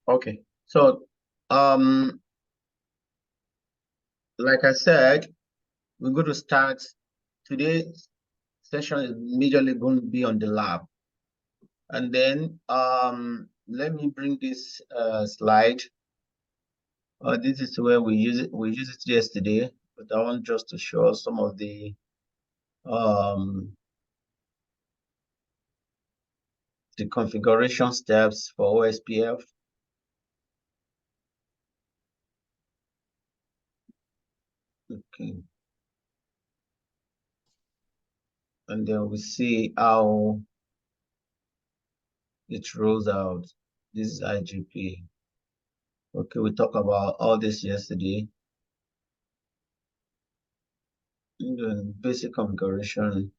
Okay, so like I said, we're going to start today's session is majorly going to be on the lab. And then let me bring this slide. This is where we use it. We used it yesterday, but I want just to show some of the configuration steps for OSPF. Okay. And then we see how it rolls out. This is IGP. Okay, we talked about all this yesterday. The basic configuration.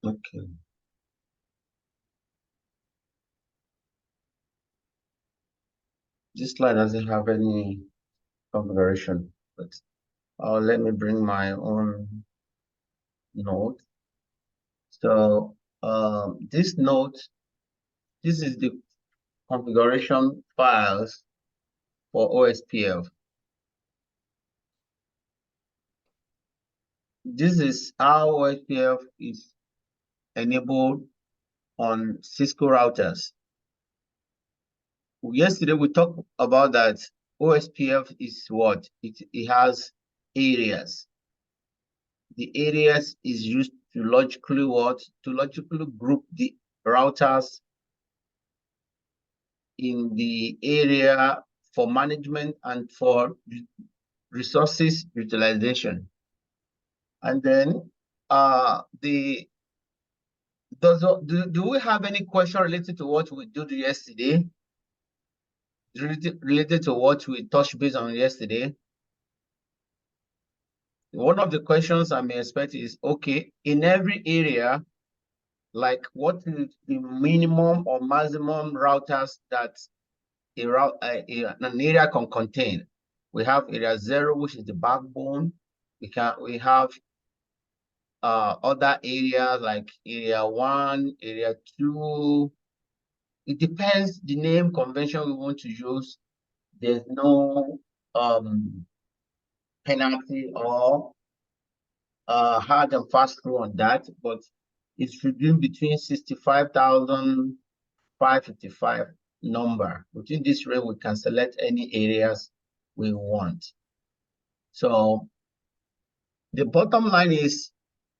Okay. This slide doesn't have any configuration, but let me bring my own note. So this note, this is the configuration files for OSPF. This is how OSPF is enabled on Cisco routers. Yesterday we talked about that OSPF is what? It has areas. The areas is used to logically what? To logically group the routers in the area for management and for resources utilization. And then do we have any question related to what we did yesterday? Related to what we touched base on yesterday? One of the questions I may expect is, okay, in every area, like what is the minimum or maximum routers that an area can contain? We have area 0, which is the backbone. We have other areas like area 1, area 2. It depends the name convention we want to use. There's no penalty or hard and fast rule on that, but it should be between 65,555 number. Within this range, we can select any areas we want. So the bottom line is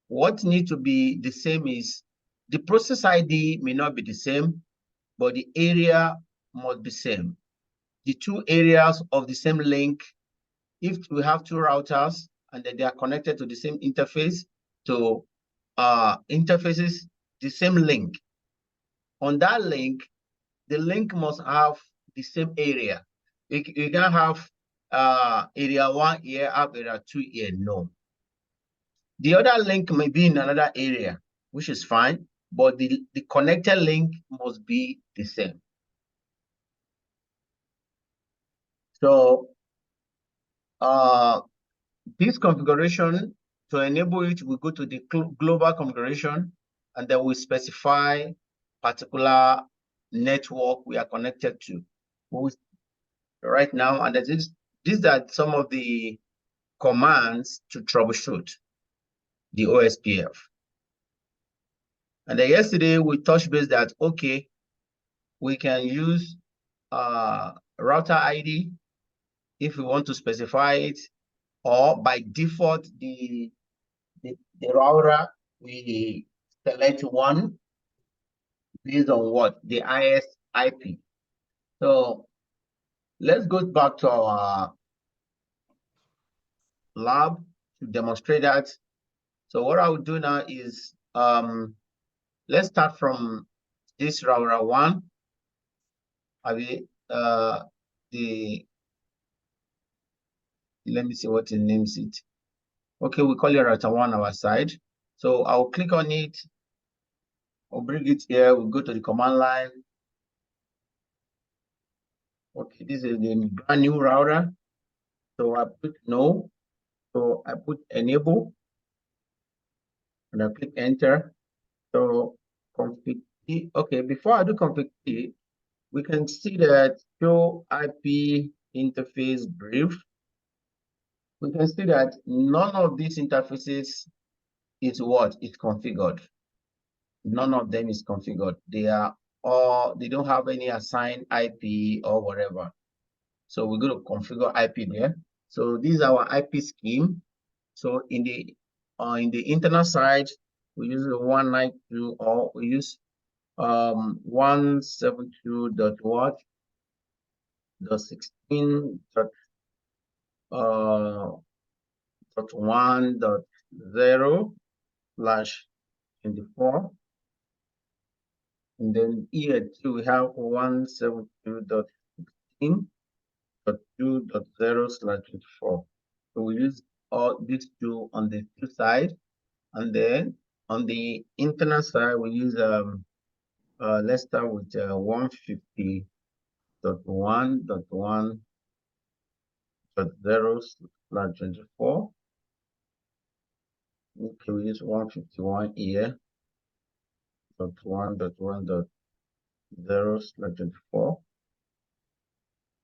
what needs to be the same is the process ID may not be the same, but the area must be same. The two areas of the same link, if we have two routers and then they are connected to the same interface, to interfaces, the same link. On that link, the link must have the same area. You can have area 1 here, have area 2 here, no. The other link may be in another area, which is fine, but the connected link must be the same. So this configuration, to enable it, we go to the global configuration, and then we specify particular network we are connected to right now. And these are some of the commands to troubleshoot the OSPF. And then yesterday we touched base that, okay, we can use router ID if we want to specify it, or by default, the router, we select one based on what? The ISIP. So let's go back to our lab to demonstrate that. So what I will do now is, let's start from this router 1. Let me see what it names it. Okay, we call it router 1 our side. So I'll click on it. I'll bring it here. We'll go to the command line. Okay, this is the brand new router. So I put no. So I put enable and I click enter. So config key. Okay, before I do config key, we can see that show IP interface brief. We can see that none of these interfaces is what is configured. None of them is configured. They are all, they don't have any assigned IP or whatever. So we're going to configure IP there. So this is our IP scheme. So in the internal side, we use the 192 or we use 172 dot what dot 16 dot 1 dot 0 slash 24. And then here too we have 172.16.2.0 slash 24. So we use all these two on the two side, and then on the internal side we use let's start with 150.1.1.0 slash 24. Okay, we use 151 here. .1.1.0 slash 24.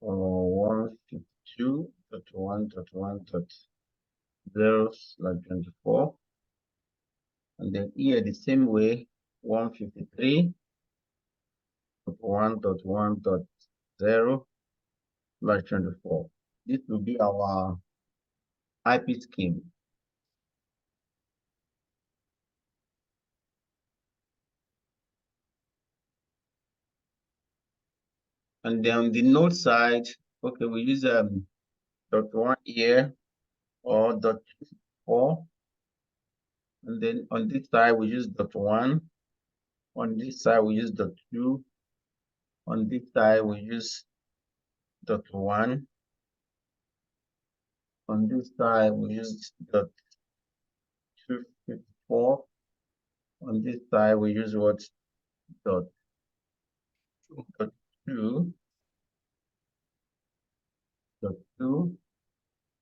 152.1.1.0 slash 24. And then here the same way 153.1.1.0 slash 24. This will be our IP scheme. And then on the node side, okay, we use .1 here or .4. And then on this side we use .1. On this side we use .2. On this side we use .1. On this side we use .254. On this side we use what .2.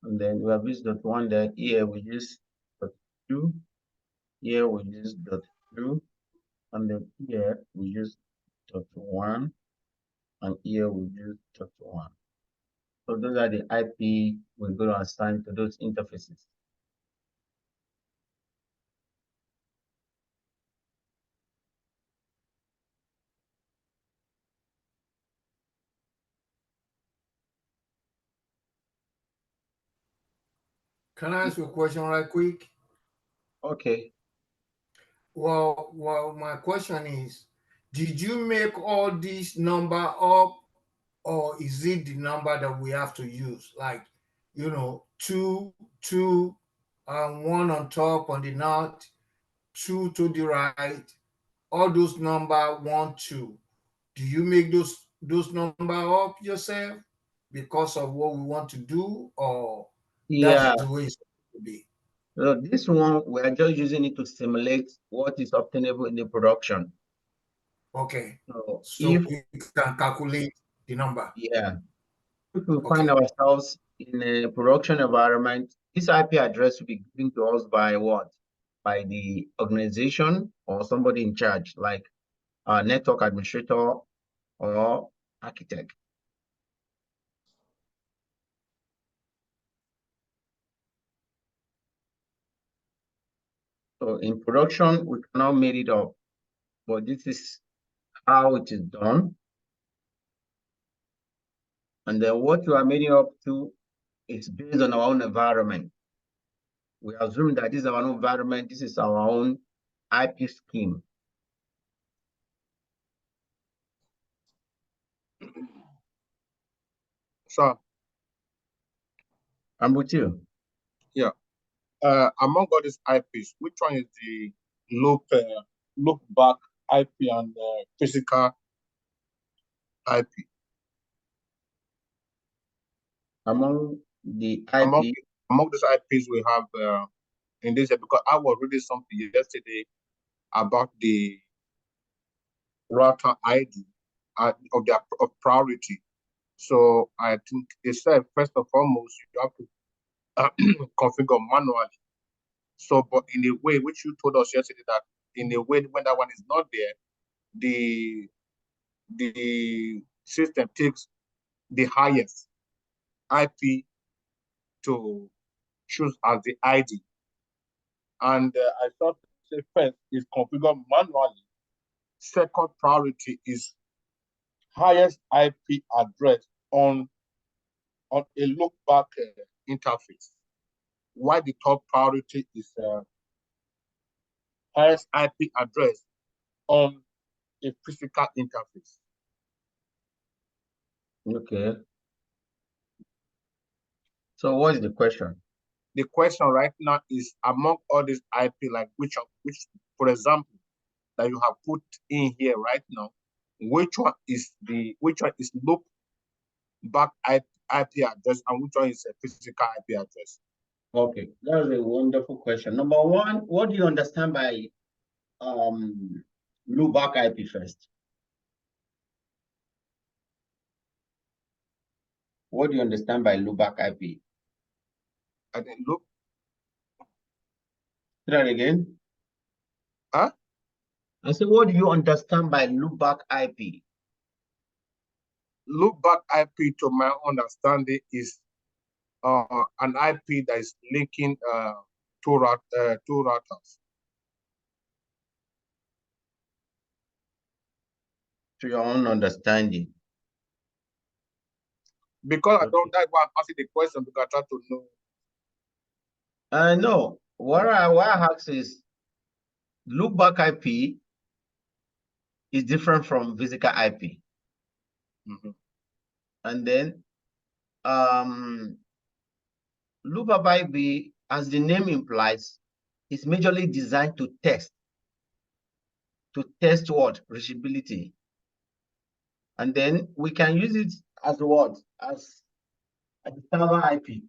And then we have used .1 there. Here we use .2. Here we use .2. And then here we use .1. And here we use .1. So those are the IP we're going to assign to those interfaces. Can I ask you a question right quick? Okay. Well, my question is, did you make all these number up, or is it the number that we have to use? Like, two, and one on top on the north, two to the right, all those number 1, 2. Do you make those number up yourself because of what we want to do, or that's Yeah. the way it's supposed to be? So this one, we are just using it to simulate what is obtainable in the production. Okay. So So if, we can calculate the number. yeah, if we find Okay. ourselves in a production environment, this IP address will be given to us by what? By the organization or somebody in charge, like a network administrator or architect. So in production, we cannot make it up, but this is how it is done. And then what you are making up to is based on our own environment. We assume that this is our own environment, this is our own IP scheme. Sir, I'm with you. yeah. Among all these IPs, which one is the loop back IP and physical IP? Among the IP, Among these IPs, we have in this, because I was reading something yesterday about the router ID of their priority. So I think they said, first and foremost, you have to configure manually. So, but in a way, which you told us yesterday, that in a way, when that one is not there, the system takes the highest IP to choose as the ID. And I thought, say, first is configure manually. Second priority is highest IP address on a look back interface. Why the top priority is highest IP address on a physical interface. Okay. So what is the question? The question right now is, among all these IP, like which, for example, that you have put in here right now, which one is look back IP address and which one is a physical IP address? Okay, that is a wonderful question. Number one, what do you understand by loopback IP first? What do you understand by loopback IP? I didn't look. Say that again. Huh? I said, what do you understand by loopback IP? Loopback IP, to my understanding, is an IP that is linking two routers. To your own understanding. Because I don't, that's why I'm asking the question, because I try to know. No, what I ask is, loopback IP is different from physical IP. And then loopback IP, as the name implies, is majorly designed to test what? Reachability. And then we can use it as what? As a server IP.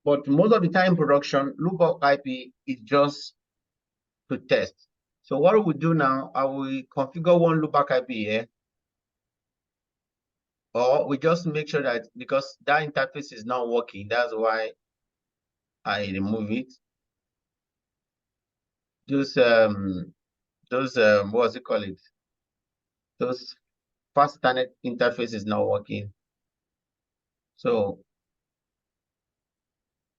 But most of the time in production, loopback IP is just to test. So what we do now, I will configure one loopback IP here, or we just make sure that, because that interface is not working, that's why I remove it. Those what's it called? Those fast internet interface is not working. So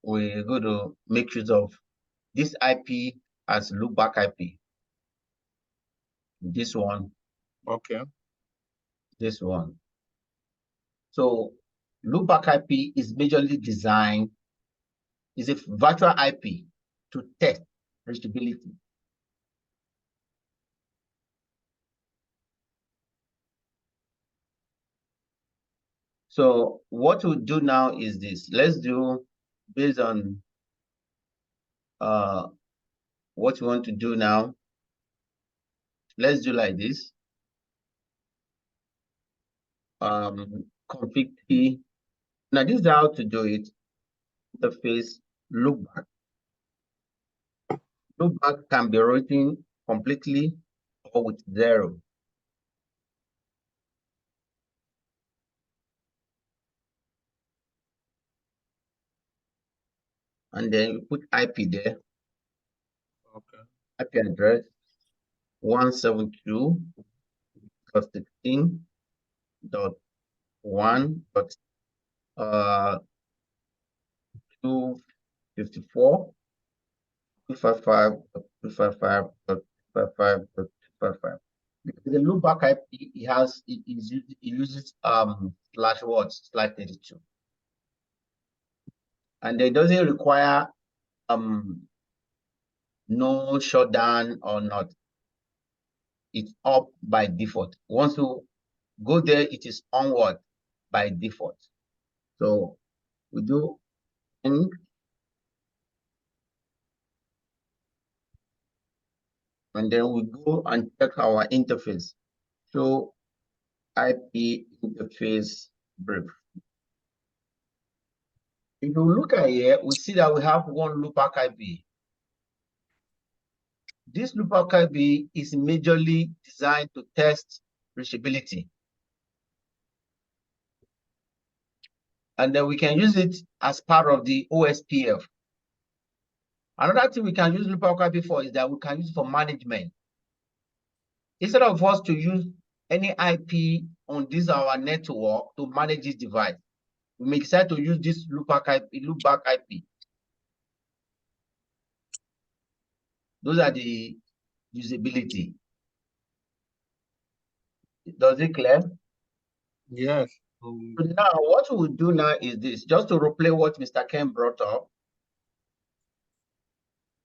we're going to make use of this IP as loopback IP. This one. Okay. This one. So loopback IP is majorly designed, is a virtual IP to test reachability. So what we'll do now is this. Let's do based on what we want to do now. Let's do like this. Config key. Now this is how to do it. Interface loopback. Loopback can be written completely or with 0. And then you put IP there. Okay. IP address 172.1.254 255.255.255.255. Because the loopback IP it uses /32, and it doesn't require no shutdown or not. It's up by default. Once you go there, it is onward by default. So we do and then we go and check our interface. So IP interface brief. If you look at here, we see that we have one loopback IP. This loopback IP is majorly designed to test reachability. And then we can use it as part of the OSPF. Another thing we can use loopback IP for is that we can use it for management. Instead of us to use any IP on this our network to manage this device, we may decide to use this loopback IP. Those are the usability. Does it clear? Yes. So now, what we will do now is this, just to replay what Mr. Ken brought up.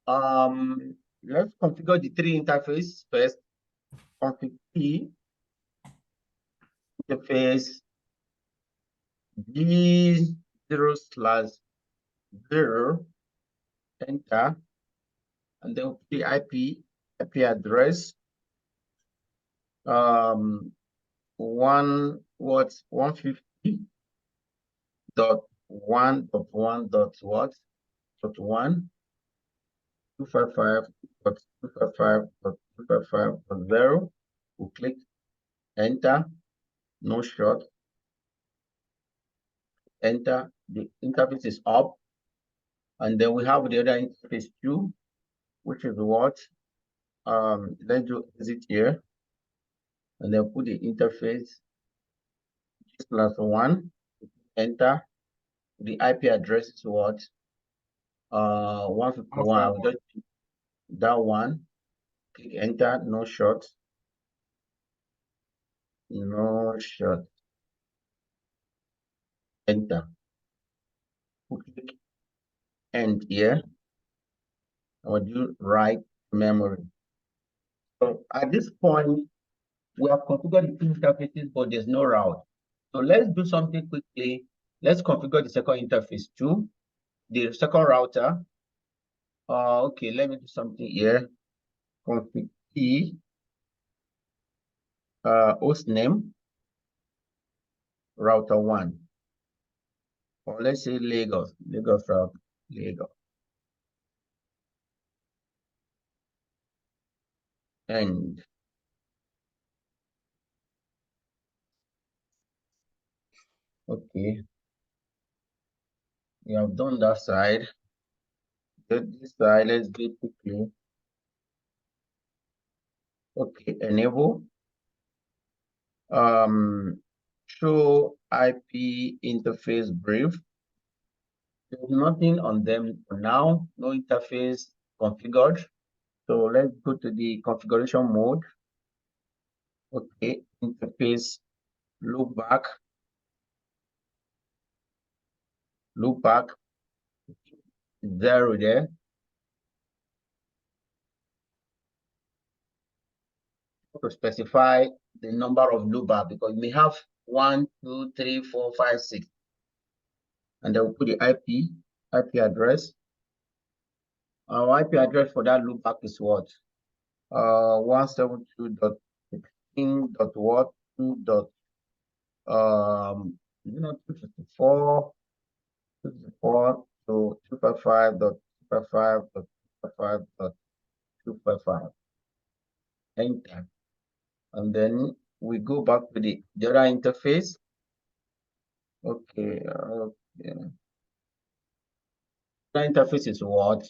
Let's configure the three interface first. Config P interface G0/0, enter, and then the IP address 150.1.1.1 255.255.255.0. We'll click enter, no short, enter. The interface is up, and then we have the other interface too, which is what? Let's do exit here, and then put the interface +1, enter. The IP address is what? 151. I'll just that one. Click enter, no short. No short. Enter. Click end here. I will do write memory. So at this point, we have configured the two interfaces, but there's no route. So let's do something quickly. Let's configure the second interface too. The second router. Okay, let me do something here. Config key, host name, router 1. Or let's say Lagos route, Lagos. And okay, we have done that side. This side, let's do it quickly. Okay, enable. Show IP interface brief. There's nothing on them for now, no interface configured. So let's go to the configuration mode. Okay, interface loopback, 0 there. To specify the number of loopback, because you may have 1, 2, 3, 4, 5, 6. And then we'll put the IP address. Our IP address for that loopback is what? 172.16.what 2.254 to 255.255.255. Enter. And then we go back to the other interface. Okay. The interface is what?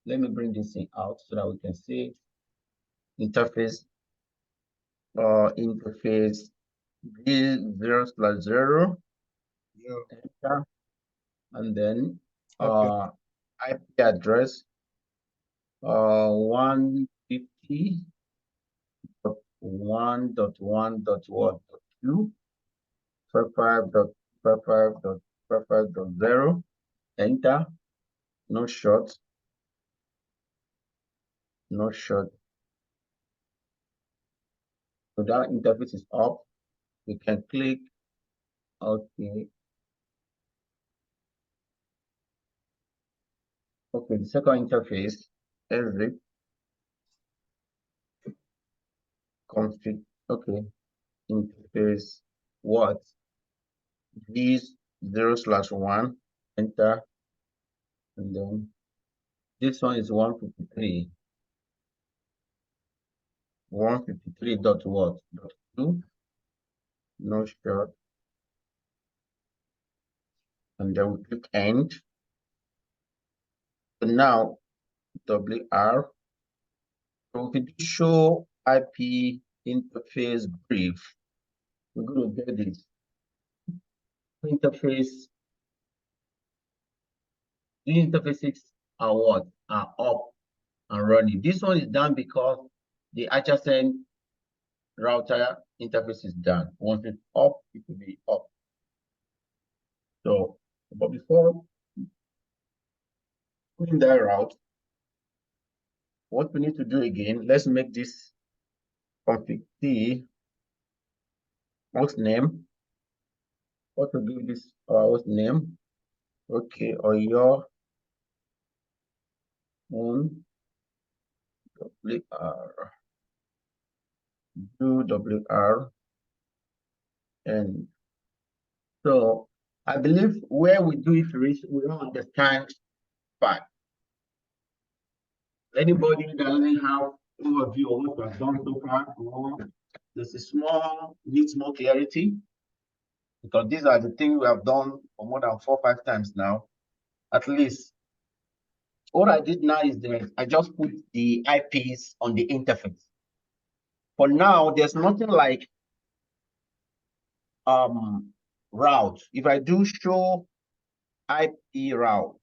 Let me bring this thing out so that we can see interface. Interface G0/0. Enter. And then IP address 150.1.1.1.2 55.55.55.0. Enter. No short. No short. So that interface is up. We can click okay. Okay, the second interface, exit, config, okay, interface what? This 0/1, enter, and then this one is 153. 153 dot what? Dot 2, no short, and then we click end. So now WR, so we can show IP interface brief. We're going to get this interface. The interfaces are what? Are up and running. This one is done because the adjacent router interface is done. Once it's up, it will be up. So, but before putting that route, what we need to do again, let's make this config T host name. What to give this host name? Okay, or your own WR, do WR, and so I believe where we do it, we don't understand fact. Anybody that doesn't have overview of what we have done so far, or there's a small, needs more clarity, because these are the things we have done for more than 4 or 5 times now. At least what I did now is that I just put the IPs on the interface. For now, there's nothing like route. If I do show IP route,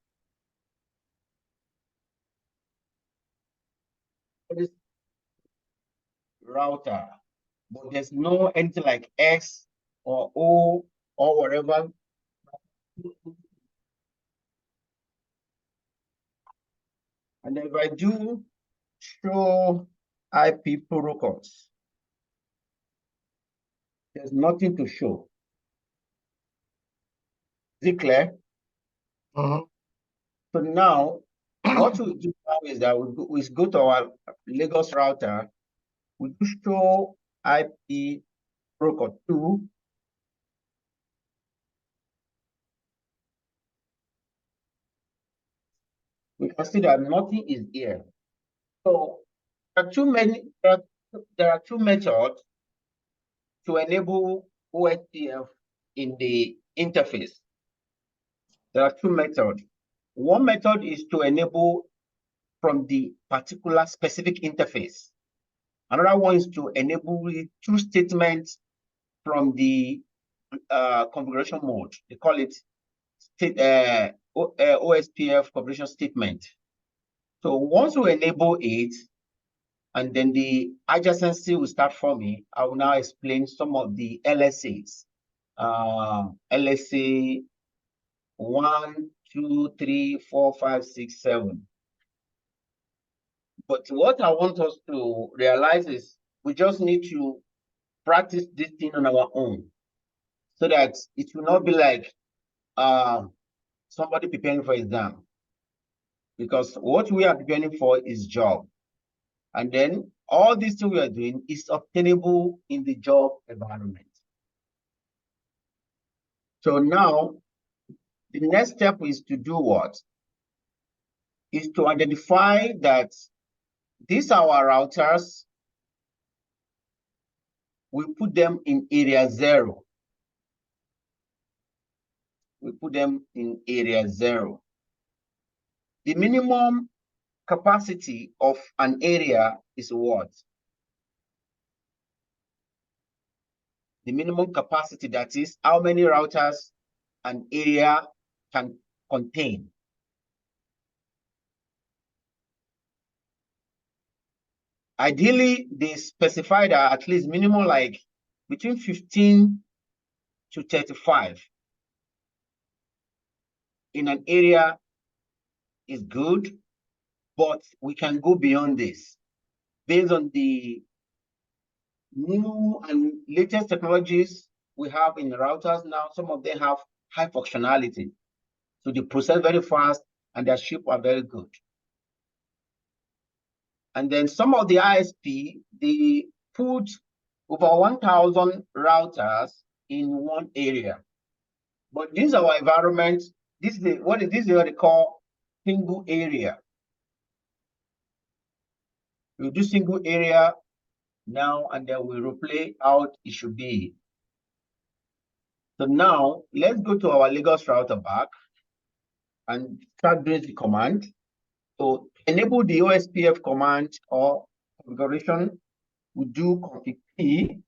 this router, but there's no anything like X or O or whatever. And if I do show IP protocols, there's nothing to show. Is it clear? So now, what we do now is that we go to our Lagos router, we do show IP protocol 2. We can see that nothing is here. So there are two methods to enable OSPF in the interface. There are two methods. One method is to enable from the particular specific interface. Another one is to enable two statements from the configuration mode. They call it OSPF configuration statement. So once we enable it, and then the adjacency will start forming, I will now explain some of the LSAs. LSA 1, 2, 3, 4, 5, 6, 7. But what I want us to realize is we just need to practice this thing on our own, so that it will not be like somebody preparing for exam. Because what we are preparing for is job. And then all these things we are doing is obtainable in the job environment. So now the next step is to do what? Is to identify that these are our routers. We put them in area 0. We put them in area 0. The minimum capacity of an area is what? The minimum capacity, that is how many routers an area can contain. Ideally, they specify that at least minimum like between 15 to 35 in an area is good, but we can go beyond this based on the new and latest technologies we have in the routers now. Some of them have high functionality, so they process very fast and their ship are very good. And then some of the ISP, they put over 1,000 routers in one area. But this is our environment. this is what they call single area. We do single area now, and then we replay how it should be. So now let's go to our Lagos router back and start doing the command. So enable the OSPF command or configuration, we do config P.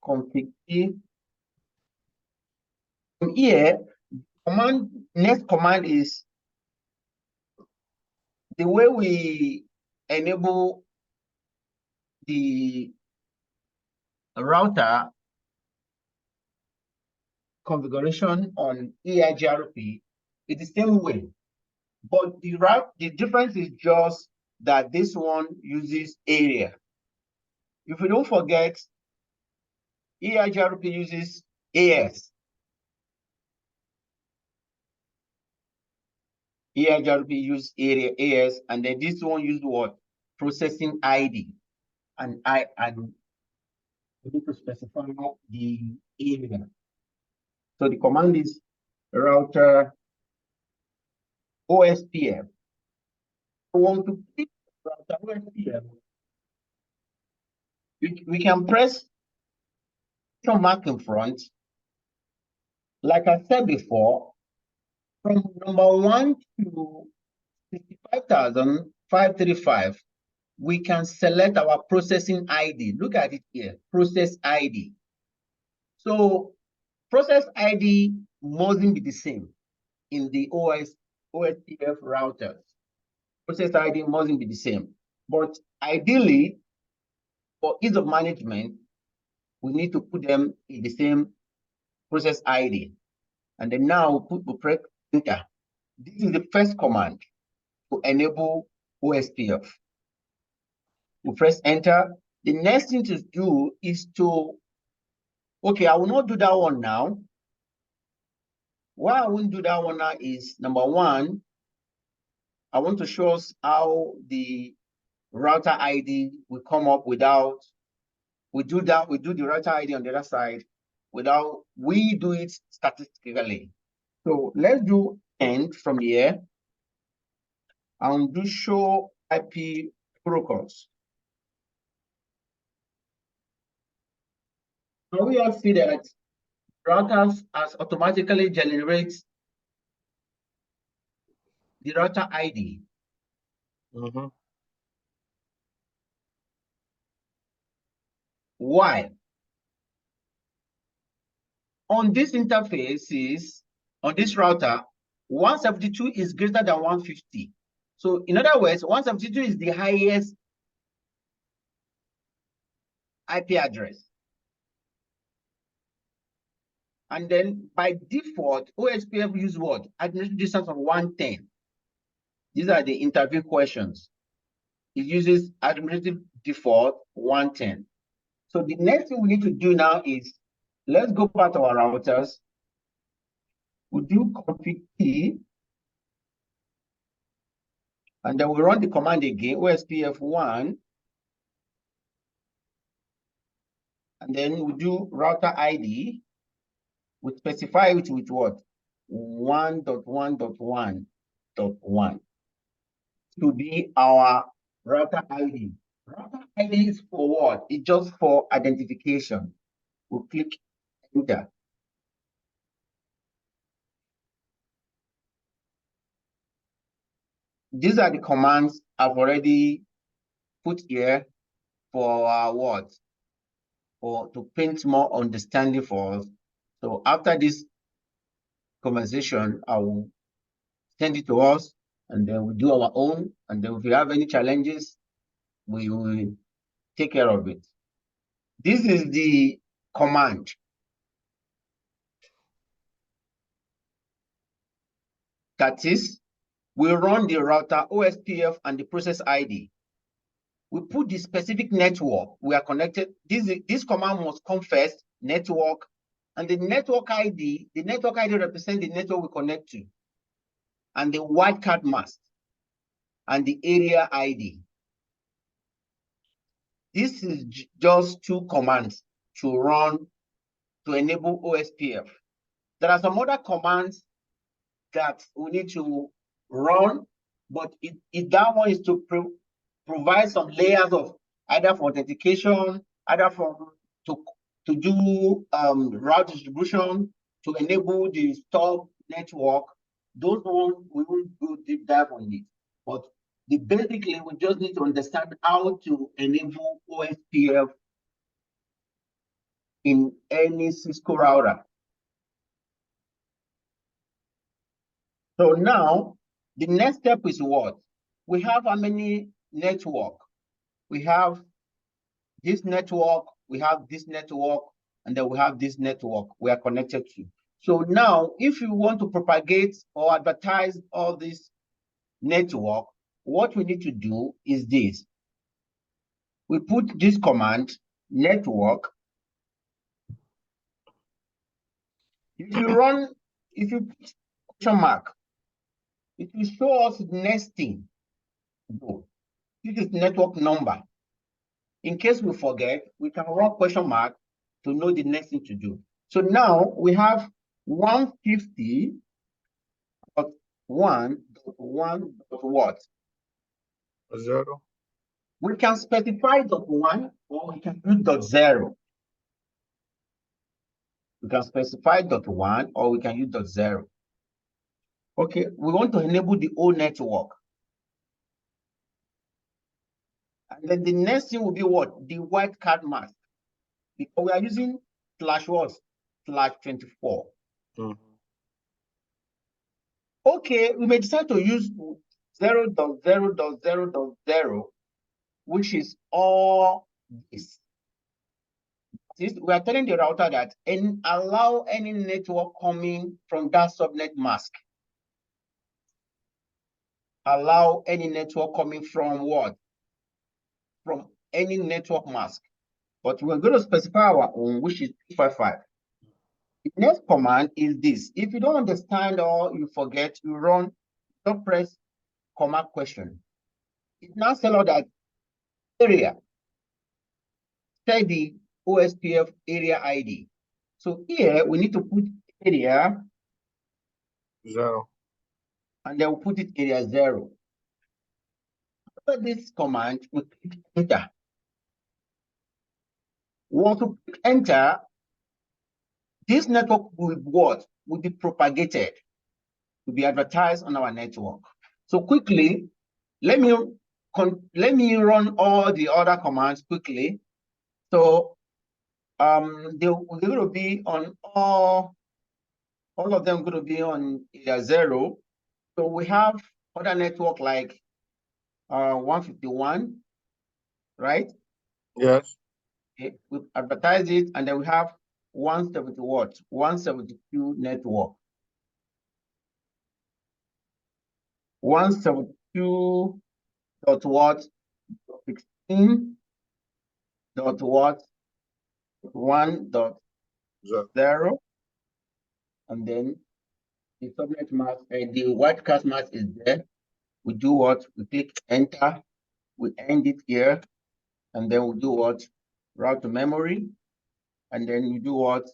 Config P. From here, next command is the way we enable the router configuration on EIGRP is the same way, but the difference is just that this one uses area. If we don't forget, EIGRP uses AS. EIGRP uses area AS, and then this one uses what? Processing ID. And we need to specify the area. So the command is router OSPF. We want to pick router OSPF. We can press some mark in front. Like I said before, from number 1 to 65,535, we can select our processing ID. Look at it here, process ID. So process ID mustn't be the same in the OSPF routers. Process ID mustn't be the same. But ideally, for ease of management, we need to put them in the same process ID. And then now we press enter. This is the first command to enable OSPF. We press enter. The next thing to do is to, okay, I will not do that one now. Why I won't do that one now is, number one, I want to show us how the router ID will come up without, we do the router ID on the other side without, we do it statistically. So let's do end from here and do show IP protocols. So we all see that routers has automatically generates the router ID. Why? On this interfaces, on this router, 172 is greater than 150. So in other words, 172 is the highest IP address. And then by default, OSPF use what? Administrative distance of 110. These are the interview questions. It uses administrative default 110. So the next thing we need to do now is, let's go back to our routers. We do config P, and then we run the command again, OSPF1, and then we do router ID. We specify it with what? 1.1.1.1 to be our router ID. Router ID is for what? It's just for identification. We click enter. These are the commands I've already put here for our what? For to paint more understanding for us. So after this conversation, I will send it to us, and then we do our own. And then if we have any challenges, we will take care of it. This is the command. That is, we run the router OSPF and the process ID. We put the specific network we are connected. This command must come first, network, and the network ID represents the network we connect to, and the wildcard mask, and the area ID. This is just two commands to run to enable OSPF. There are some other commands that we need to run, but that one is to provide some layers of either for authentication, either to do route distribution, to enable the stop network. Those ones we will do deep dive on it. But basically, we just need to understand how to enable OSPF in any Cisco router. So now, the next step is what? We have how many network? We have this network, we have this network, and then we have this network we are connected to. So now, if you want to propagate or advertise all this network, what we need to do is this. We put this command, network. If you put question mark, it will show us nesting. This is network number. In case we forget, we can run question mark to know the next thing to do. So now we have 150.1.1 what? 0. We can specify .1 or we can use .0. We can specify .1 or we can use .0. Okay, we want to enable the whole network. And then the next thing will be what? The wildcard mask. Because we are using /24. Okay, we may decide to use 0.0.0.0, which is all this. We are telling the router that allow any network coming from that subnet mask. Allow any network coming from what? From any network mask. But we're going to specify our own, which is 255. The next command is this. If you don't understand or you forget, you run, don't press command question. It now tells us that area, say the OSPF area ID. So here we need to put area 0. And then we'll put it area 0. After this command, we click enter. Once we click enter, this network will be propagated, will be advertised on our network. So quickly, let me run all the other commands quickly. So they're going to be on all of them going to be on area 0. So we have other network like 151, right? Yes. Okay. We advertise it, and then we have 170 what? 172 network. 172 dot what? 16 dot what? 1.0, and then the subnet mask and the wildcard mask is there. We do what? We click enter. We end it here, and then we do what? Route to memory, and then you do what?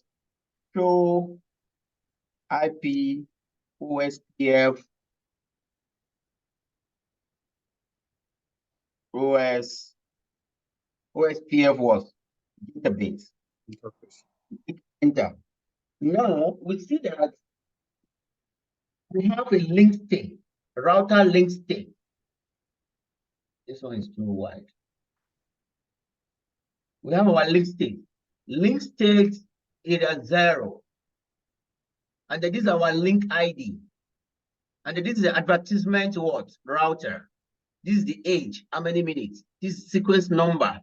Show IP OSPF OSPF was database. Enter. Now we see that we have a link state, router link state. This one is too wide. We have our link state. Link state is a 0. And then this is our link ID. And then this is the advertisement what? Router. This is the age, how many minutes? This is sequence number.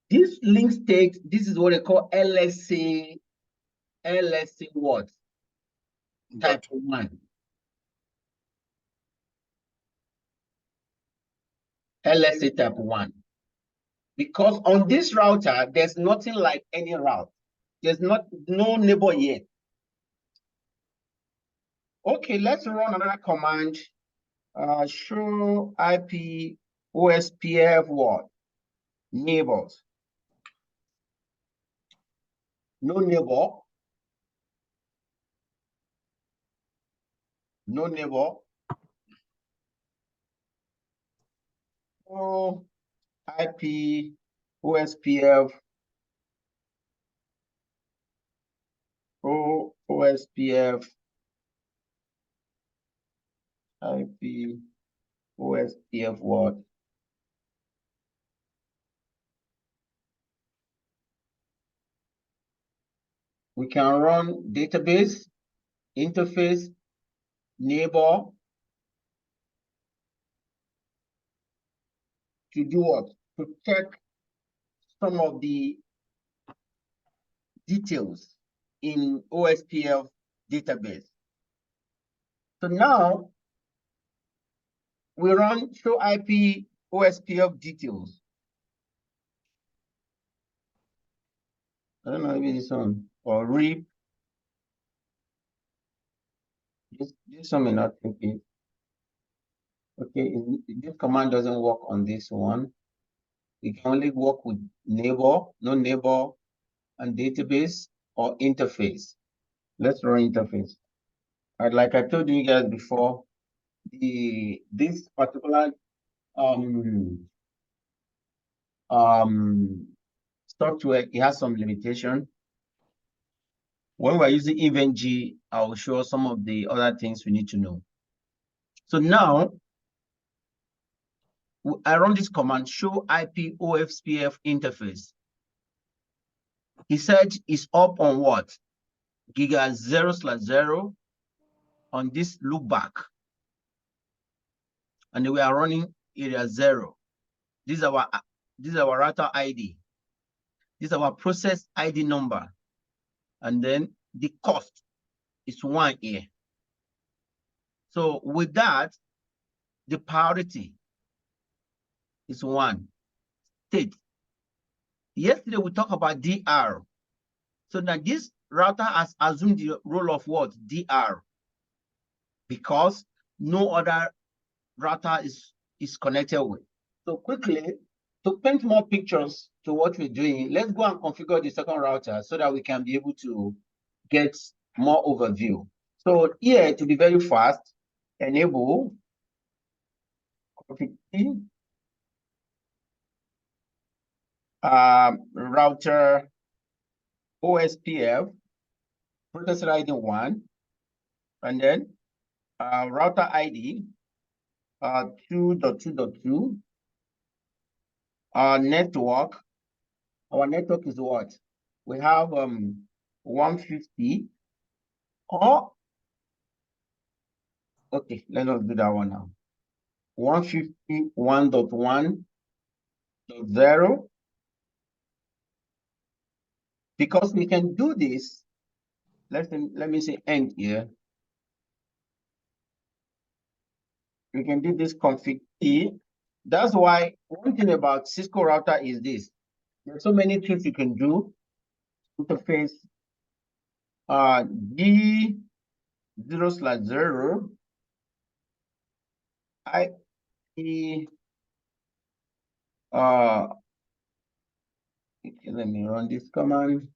This link state, this is what they call LSC what? Type 1. LSC type 1. Because on this router, there's nothing like any route. There's no neighbor yet. Okay, let's run another command. Show IP OSPF what? Neighbors. no neighbor, no neighbor, no IP, OSPF, OSPF, IP, OSPF what? We can run database, interface, neighbor to do what? To check some of the details in OSPF database. So now we run show IP OSPF details. I don't know, maybe this one or RIP. This one may not take it. Okay, this command doesn't work on this one. It can only work with neighbor, no neighbor, and database or interface. Let's run interface. And like I told you guys before, this particular software, it has some limitation. When we're using EventG, I will show some of the other things we need to know. So now I run this command, show IP OSPF interface. He said it's up on what? Giga 0/0 on this loopback. And we are running area 0. This is our router ID. This is our process ID number. And then the cost is 1 here. So with that, the priority is 1. State. Yesterday we talked about DR. So now this router has assumed the role of what? DR. Because no other router is connected with. So quickly, to paint more pictures to what we're doing, let's go and configure the second router so that we can be able to get more overview. So here, to be very fast, enable config router OSPF processor ID 1, and then router ID 2.2.2. Our network is what? We have 150 or okay, let us do that one now. 151.1.0. Because we can do this, let me say end here. We can do this config E. That's why one thing about Cisco router is this. There's so many things you can do. Interface D 0/0 IP okay, let me run this command.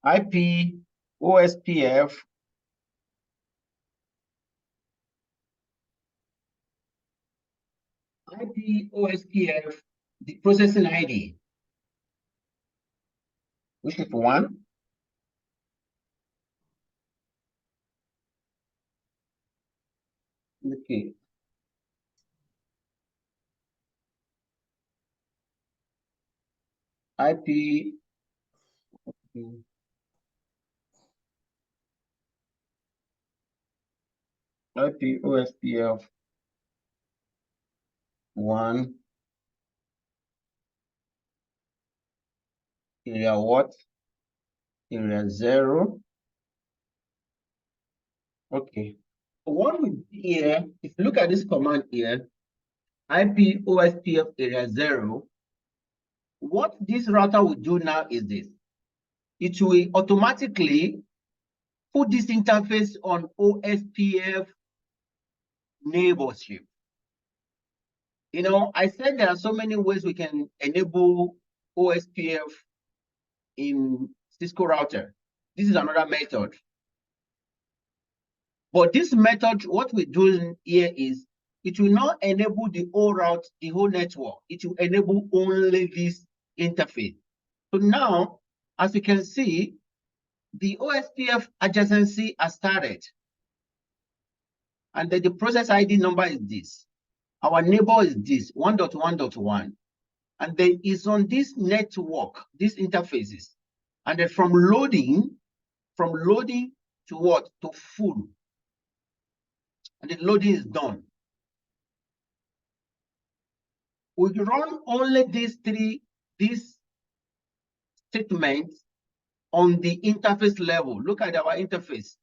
IP OSPF the processing ID, which is 1. Okay. IP OSPF 1 area what? Area 0. Okay. What we do here, if you look at this command here, IP OSPF area 0, what this router will do now is this. It will automatically put this interface on OSPF neighborship. You know, I said there are so many ways we can enable OSPF in Cisco router. This is another method. But this method, what we're doing here is, it will not enable the whole route, the whole network. It will enable only this interface. So now, as you can see, the OSPF adjacency has started. And then the process ID number is this. Our neighbor is this, 1.1.1. And then it's on this network, these interfaces. And then from loading to what? To full. And the loading is done. We run only these statements on the interface level. Look at our interface.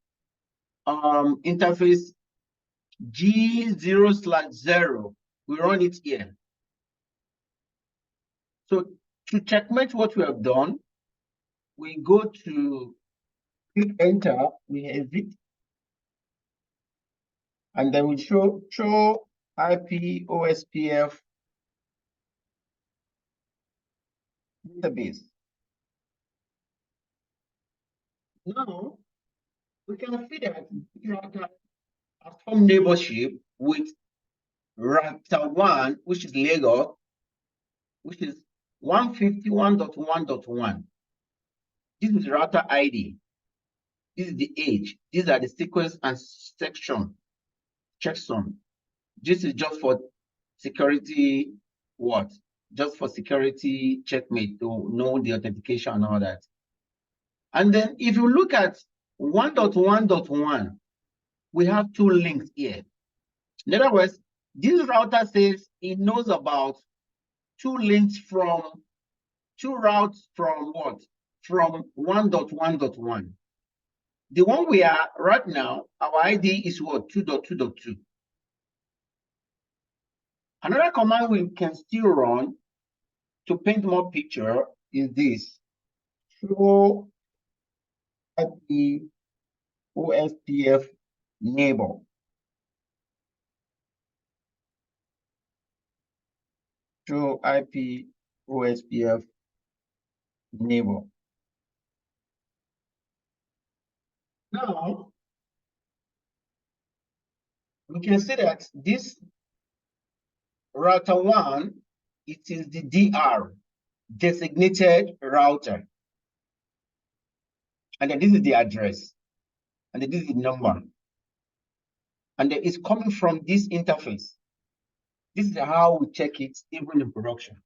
Interface G0/0. We run it here. So to checkmate what we have done, we go to click enter, we exit, and then we show IP OSPF database. Now we can see that router has some neighborship with router 1, which is Lagos, which is 151.1.1. This is router ID. This is the age. These are the sequence and section checksum. This is just for security what? Just for security checkmate to know the authentication and all that. And then if you look at 1.1.1, we have 2 links here. In other words, this router says it knows about 2 links from 2 routes from what? From 1.1.1. The one we are right now, our ID is what? 2.2.2. Another command we can still run to paint more picture is this. Show IP OSPF neighbor. Show IP OSPF neighbor. Now, we can see that this router 1, it is the DR, designated router. And then this is the address. And then this is the number. And then it's coming from this interface. This is how we check it even in production.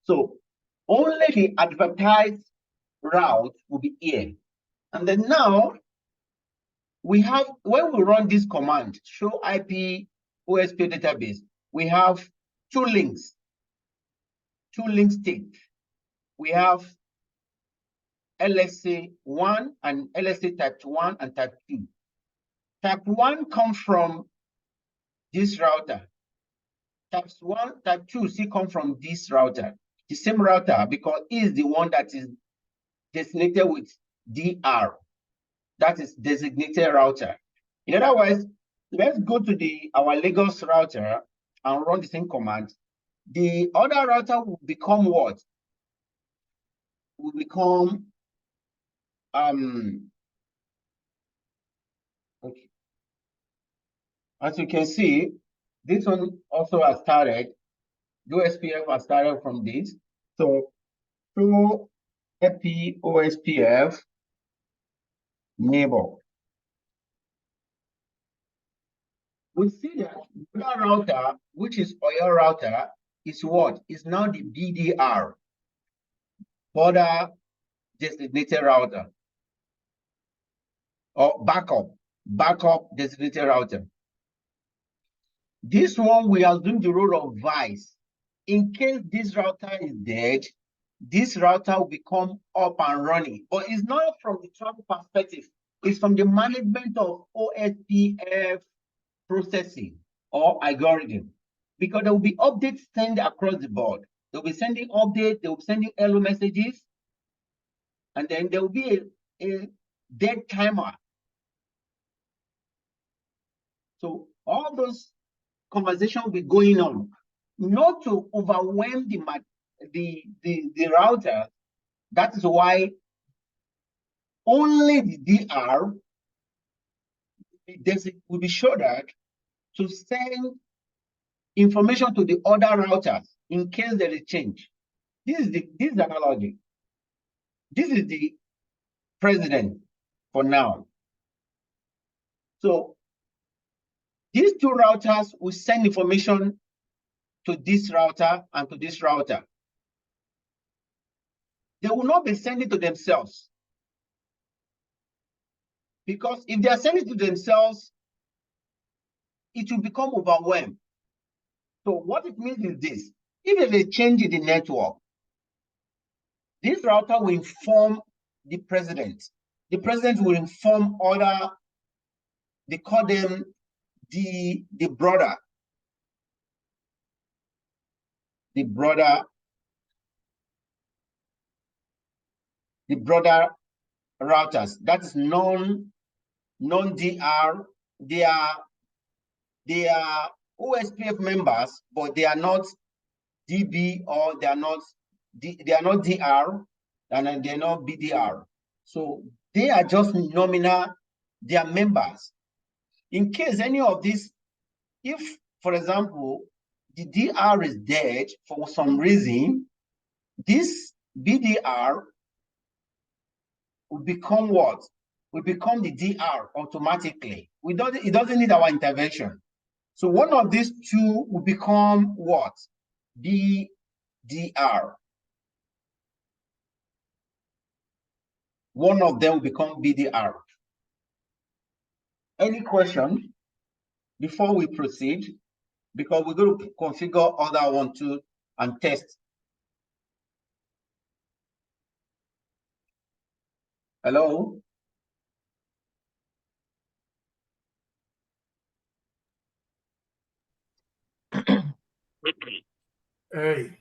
So only the advertised route will be here. And then now we have, when we run this command, show IP OSPF database, we have 2 links, 2 link state. We have LSA1 and LSA type 1 and type 2. Type 1 comes from this router. Type 2 still come from this router. The same router, because it is the one that is designated with DR. That is designated router. In other words, let's go to our Lagos router and run the same command. The other router will become what? Will become okay. As you can see, this one also has started. OSPF has started from this. So show IP OSPF neighbor. We see that the router, which is Oyo router, is what? Is now the BDR, border designated router, or backup designated router. This one, we are doing the role of vice. In case this router is dead, this router will become up and running. But it's not from the traffic perspective. It's from the management of OSPF processing or algorithm. Because there will be updates sent across the board. They'll be sending updates, they'll be sending hello messages, and then there will be a dead timer. So all those conversations will be going on, not to overwhelm the router. That is why only the DR will be shorted to send information to the other routers in case there is change. This is analogy. This is the president for now. So these two routers will send information to this router and to this router. They will not be sending to themselves. Because if they are sending to themselves, it will become overwhelmed. So what it means is this: if there's a change in the network, this router will inform the president. The president will inform other, they call them the brother routers. That is non-DR. They are OSPF members, but they are not DB, or they are not DR, and they're not BDR. So they are just nominal, they are members. In case any of these, if, for example, the DR is dead for some reason, this BDR will become what? Will become the DR automatically. It doesn't need our intervention. So one of these two will become what? BDR. One of them will become BDR. Any question before we proceed? Because we're going to configure other one too and test. Hello? Hey,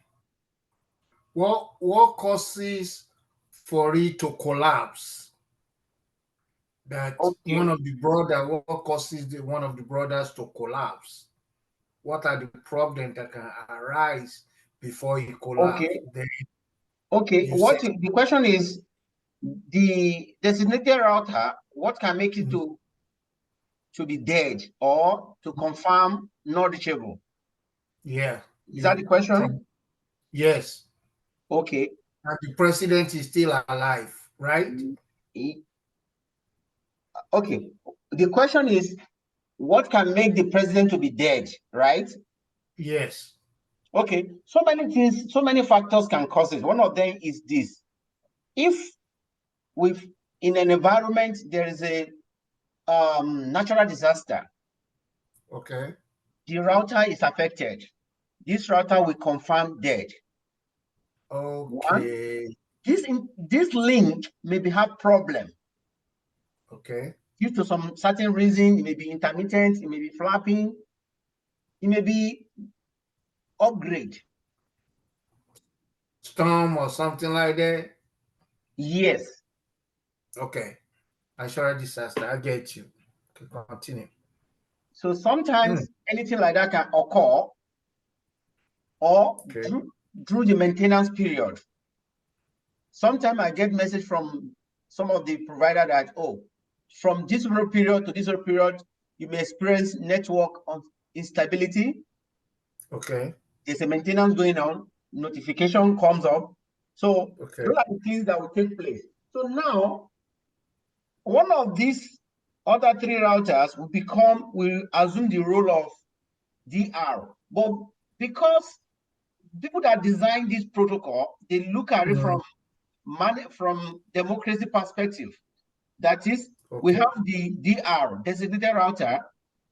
what causes for it to collapse? That Okay. one of the brothers, what causes one of the brothers to collapse? What are the problems that can arise before it collapses? Okay. Then Okay. you said, The question is, the designated router, what can make it to be dead or to confirm not reachable? yeah. Is that the question? Yes. Okay. And the president is still alive, right? Okay. The question is, what can make the president to be dead, right? Yes. Okay. So many things, so many factors can cause it. One of them is this: if in an environment there is a natural disaster, Okay. the router is affected, this router will confirm dead. Okay. One, this link maybe have problem. Okay. Due to some certain reason, it may be intermittent, it may be flapping, it may be upgrade. Storm or something like that. Yes. Okay. Natural disaster. I get you. Okay, continue. So sometimes anything like that can occur, or Okay. through the maintenance period. Sometimes I get message from some of the provider that, oh, from this period to this period, you may experience network instability. Okay. There's a maintenance going on, notification comes up. So Okay. those are the things that will take place. So now, one of these other three routers will assume the role of DR. But because people that design this protocol, they look at it from democracy perspective. That is, we have the DR, designated router,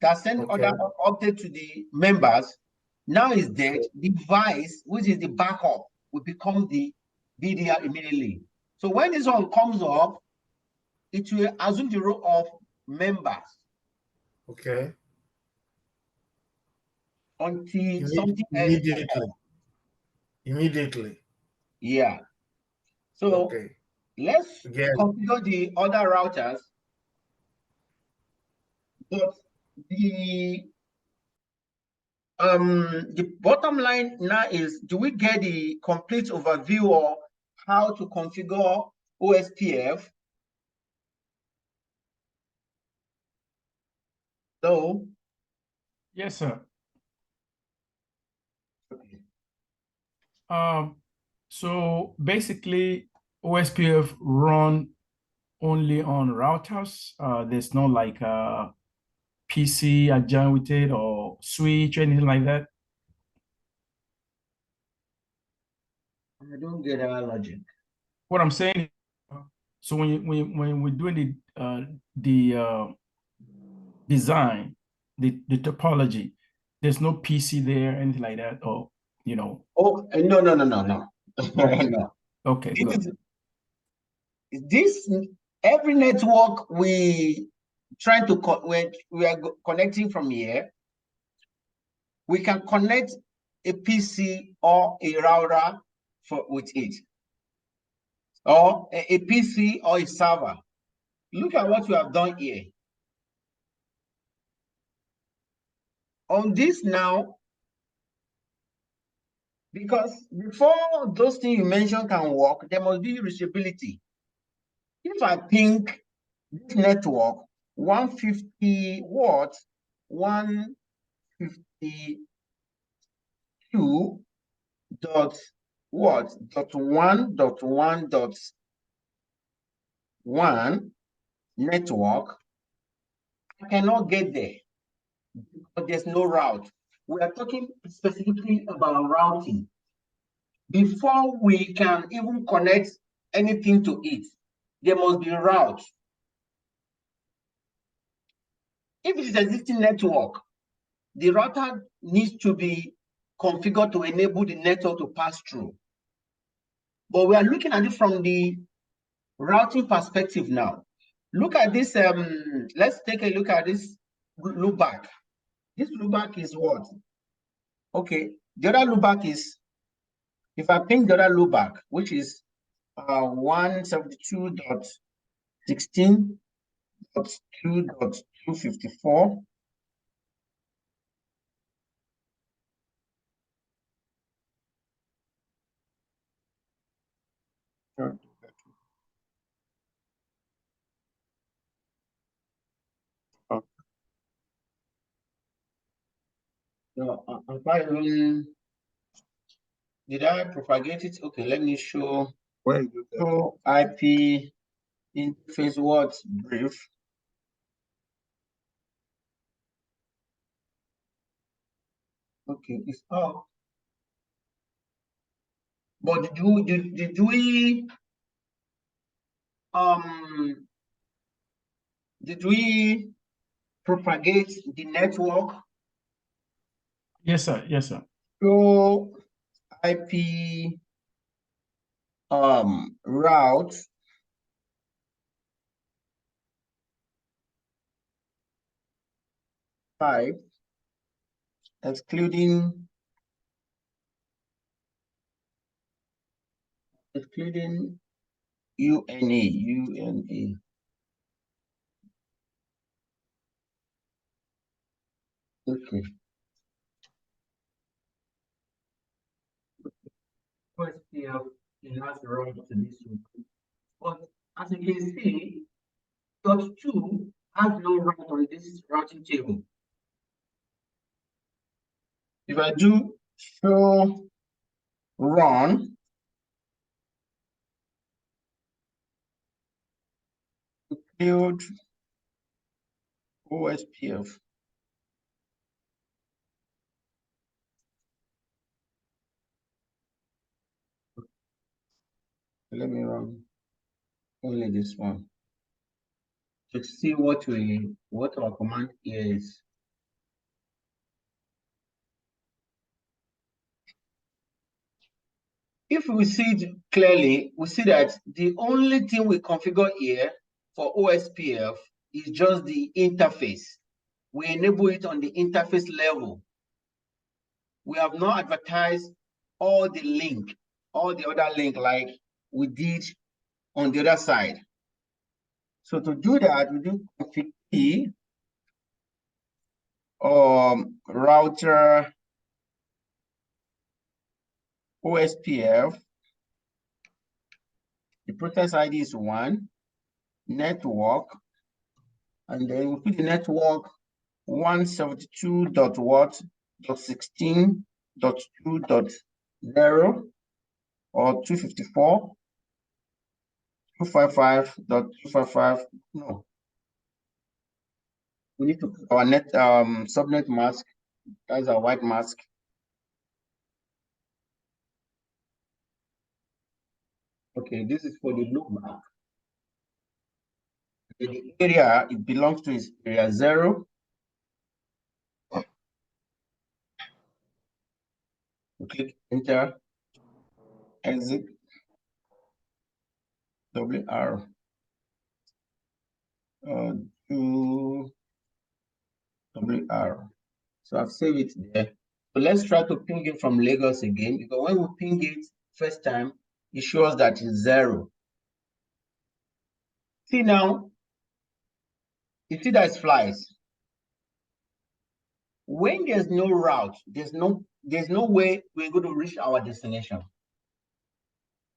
that send other update to the members. Now is dead. The device, which is the backup, will become the BDR immediately. So when this one comes up, it will assume the role of members. Okay. Until something else. Immediately. Yeah. So let's configure the other routers. But the bottom line now is, do we get the complete overview of how to configure OSPF So, Yes, sir. okay. So basically, OSPF run only on routers. There's no like PC adjoined with it or switch or anything like that. I don't get our logic. What I'm saying, so when we're doing the design, the topology, there's no PC there, anything like that, or you know. Oh, no, no, no, no, no. No. Okay, This good. is this every network we trying to when we are connecting from here, we can connect a PC or a router with it, or a PC or a server. Look at what we have done here. On this now, because before those things you mentioned can work, there must be reachability. If I think this network 150 watts, 152 dot what dot 1.1.1 network, I cannot get there because there's no route. We are talking specifically about routing. Before we can even connect anything to it, there must be a route. If it is existing network, the router needs to be configured to enable the network to pass through. But we are looking at it from the routing perspective now. Look at this. Let's take a look at this loopback. This loopback is what? Okay, the other loopback is, if I ping the other loopback, which is 172.16.2.254. So I'm quite did I propagate it? Okay, let me show. Where you do that? So IP interface words brief. Okay, it's up. But did we propagate the network? Yes, sir. Yes, sir. So IP route type excluding UNA. Okay. OSPF has the route to this one. But as you can see, .2 has no route on this routing table. If I do show run, build OSPF. Let me run only this one to see what our command is. If we see it clearly, we see that the only thing we configure here for OSPF is just the interface. We enable it on the interface level. We have not advertised all the other link like we did on the other side. So to do that, we do config key router OSPF. The process ID is 1, network, and then we put the network 172.what.16.2.0 or 254.255.255. No, we need to put our net subnet mask. That's a white mask. Okay, this is for the loopback. The area it belongs to is area 0. We click enter, exit, WR, to WR. So I've saved it there. So let's try to ping it from Lagos again, because when we ping it first time, it shows that it's 0. See now, you see that it flies. When there's no route, there's no way we're going to reach our destination.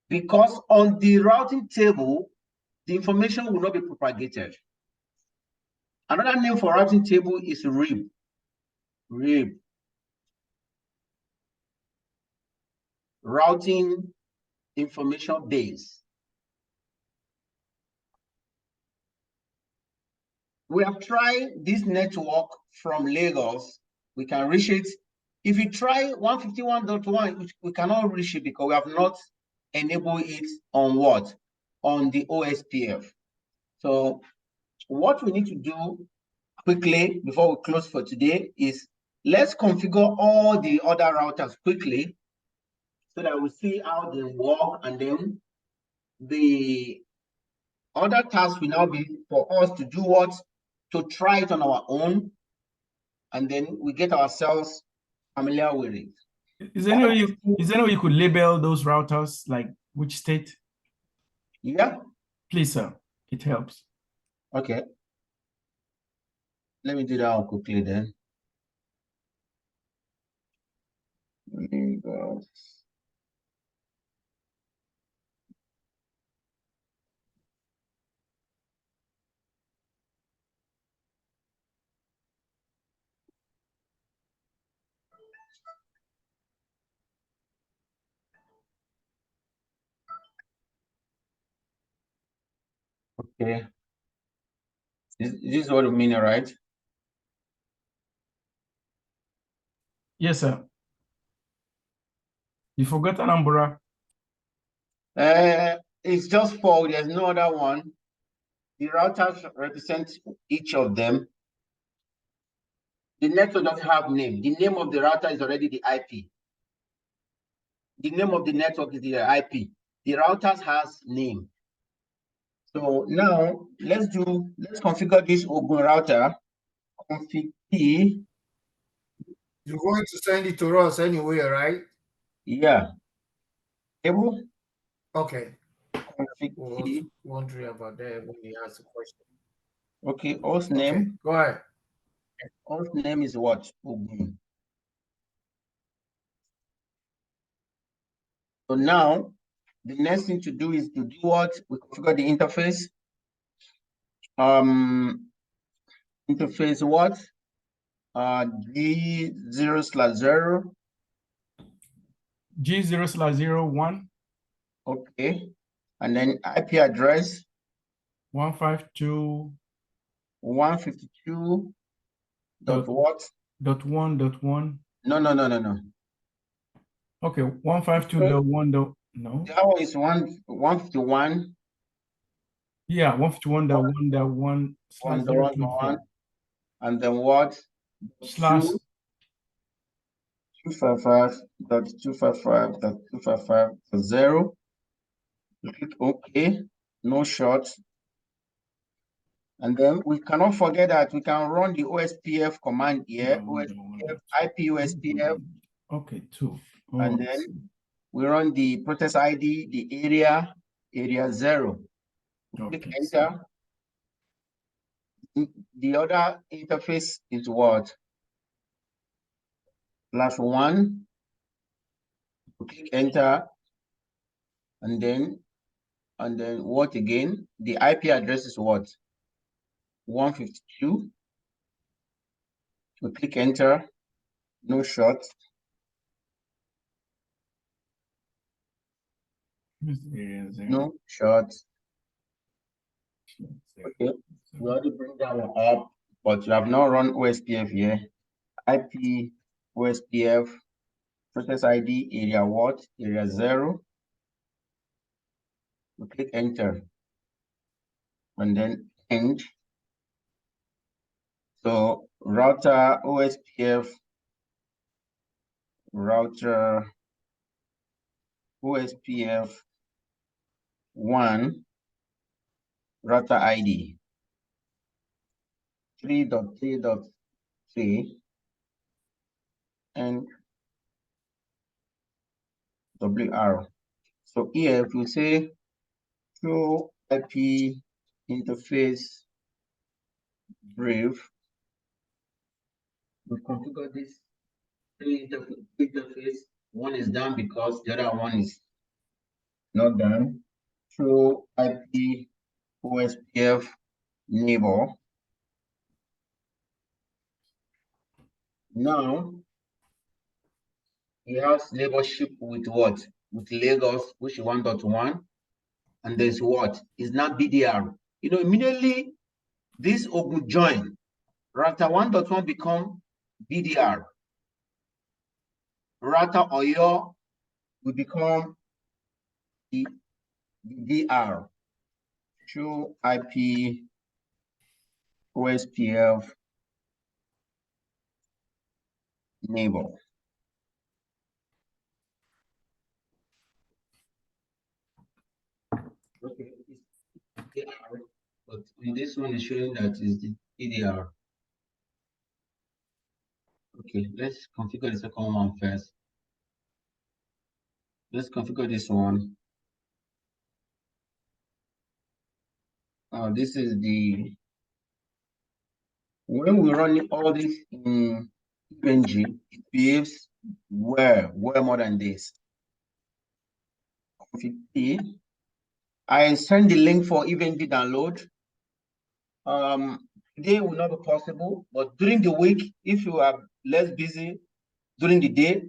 Because on the routing table, the information will not be propagated. Another name for routing table is RIB. RIB. Routing information base. We have tried this network from Lagos. We can reach it. If you try 151.1, we cannot reach it because we have not enabled it on what? On the OSPF. So what we need to do quickly before we close for today is let's configure all the other routers quickly so that we see how they work, and then the other task will now be for us to do what? To try it on our own, and then we get ourselves familiar with it. Is there any way you could label those routers, like which state? Yeah. Please, sir. It helps. Okay. Let me do that one quickly then. Lagos. Okay. This is what you mean, right? Yes, sir. You forgot Anambra. It's just 4. There's no other one. The routers represent each of them. The network doesn't have name. The name of the router is already the IP. The name of the network is the IP. The routers has name. So now let's configure this Ogun router. Config P. You're going to send it to us anyway, right? Yeah. Able? Okay. Config Was P. wondering about that when you asked the question. Okay, host name. Okay, go ahead. Host name is what? Ogun. So now the next thing to do is to do what? We configure the interface. Interface what? G0/0. G0/01. Okay. And then IP address 152. 152. Dot what? .1.1. No. Okay, 152.1. No. That one is 151. Yeah, 151.1.1/024. And then what? Slash 255.255.255.0. Click OK. No short. And then we cannot forget that we can run the OSPF command here. OSPF, IP OSPF. Okay, 2. And then we run the protest ID, the area 0. Click Okay, enter. The other interface is what? /1. Click enter. And then what again? The IP address is what? 152. We click enter, no short. No short. Okay, we already bring that one up, but you have not run OSPF here. IP, OSPF, process ID, area what? Area 0. We click enter and then end. So router OSPF, router OSPF 1, router ID 3.3.3 and WR. So here if you say show IP interface brief, we configure this interface. One is done because the other one is not done. Show IP OSPF neighbor. Now he has neighborship with what? With Lagos, which is 1.1, and there's what? Is now BDR. You know, immediately this Ogun join, router 1.1 become BDR. Router Oyo will become the DR. Show IP OSPF neighbor. Okay, it's DR, but in this one is showing that is the DDR. Okay, let's configure the second one first. Let's configure this one. This is the, when we run all this in EVNG, it behaves well more than this. Config. I send the link for EVNG download. Today will not be possible, but during the week, if you are less busy during the day,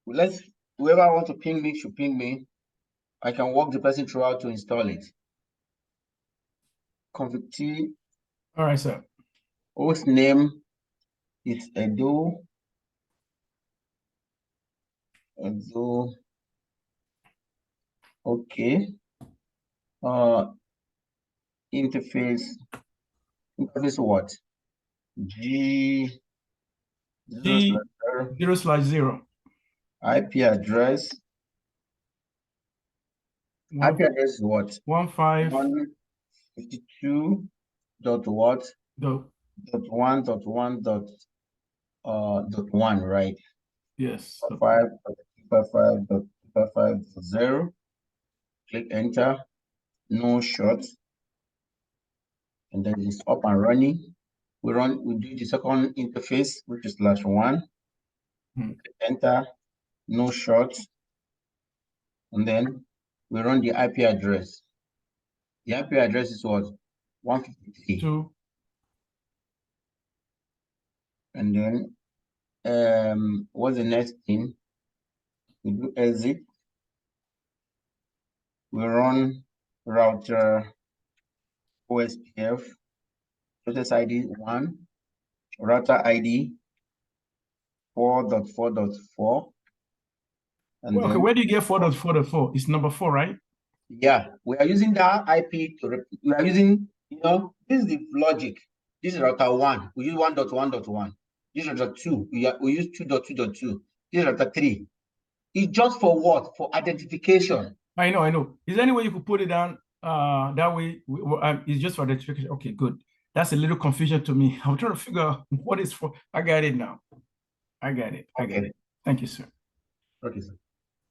whoever wants to ping me should ping me. I can walk the person through how to install it. Config T. All right, sir. Host name is Edo. Okay. Interface what? G 0/0. IP address. IP address is what? 152 dot what? Dot 1.1.1, right? yes. 5.5.5.0. Click enter. No short. And then it's up and running. We do the second interface, which is /1. Enter, no short. And then we run the IP address. The IP address is what? 153. 2. And then what's the next thing? We do exit. We run router OSPF, process ID 1, router ID 4.4.4. And Okay, then, where do you get 4.4.4? It's number 4, right? yeah, we are using that IP we are using, this is the logic. This is router 1. We use 1.1.1. This is router 2. We use 2.2.2. This is router 3. It's just for what? For identification. I know. Is there any way you could put it down? That way, it's just for identification. Okay, good. That's a little confusion to me. I'm trying to figure out what it's for. I got it now. I got it. Thank you, sir. Okay, sir.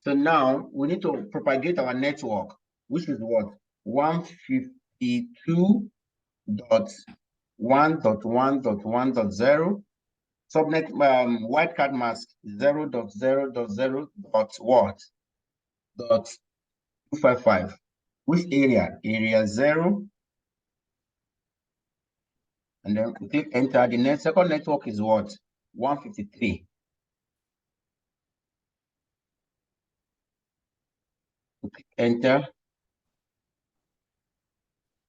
So now we need to propagate our network, which is what? 152.1.1.1.0. Subnet wildcard mask 0.0.0.what.255. Which area? Area 0. And then we click enter. The second network is what? 153. We click enter.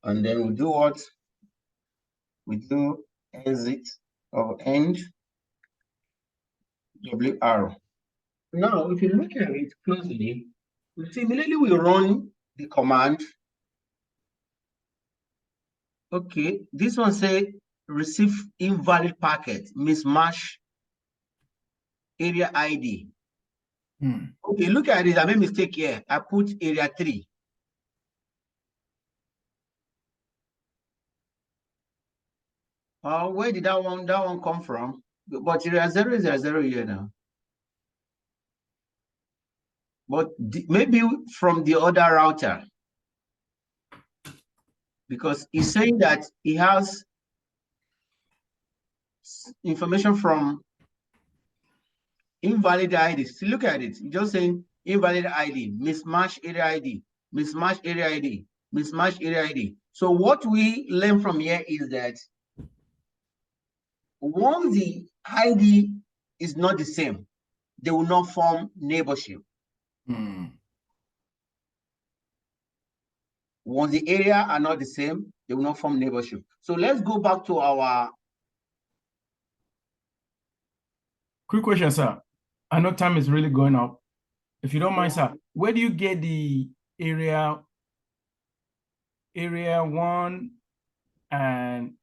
And then we do what? We do exit or end WR. Now, if you look at it closely, we see immediately we run the command. Okay, this one say receive invalid packet, mismatch area ID. Okay, look at it. I made a mistake here. I put area 3. Where did that one come from? But area 0 is area 0 here now. But maybe from the other router, because he's saying that he has information from invalid ID. See, look at it. It's just saying invalid ID, mismatch area ID, mismatch area ID, mismatch area ID. So what we learn from here is that once the ID is not the same, they will not form neighborship. Once the area are not the same, they will not form neighborship. So let's go back to our. Quick question, sir. I know time is really going up. If you don't mind, sir, where do you get the area 1 and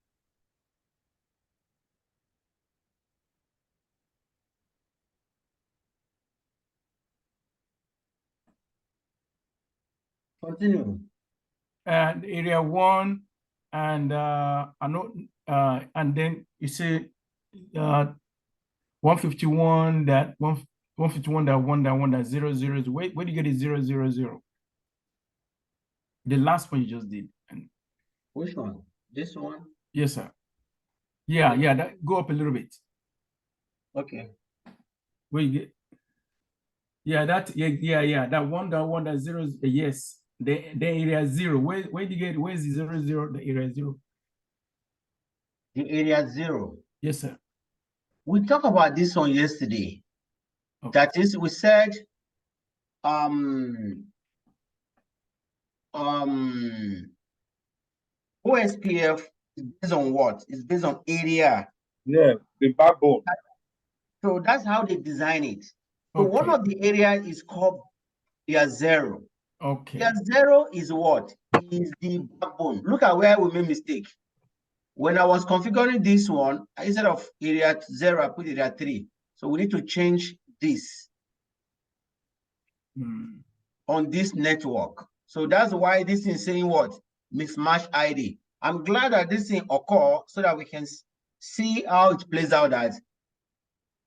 Continue. area 1 and I know and then you say 151 that 151.1.1.00. Where do you get the 000? The last one you just did. Which one? This one? Yes, sir. Yeah, that go up a little bit. Okay. Where you get? Yeah, that 1.1.0. Yes, the area 0. Where do you get? Where's the 00? The area 0. The area 0. Yes, sir. We talked about this one yesterday. Okay. That is, we said OSPF is based on what? It's based on area. Yeah, the backbone. So that's how they design it. So one of the area is called area 0. Okay. Area 0 is what? Is the backbone. Look at where we made mistake. When I was configuring this one, instead of area 0, I put area 3. So we need to change this on this network. So that's why this is saying what? Mismatch ID. I'm glad that this thing occur so that we can see how it plays out. That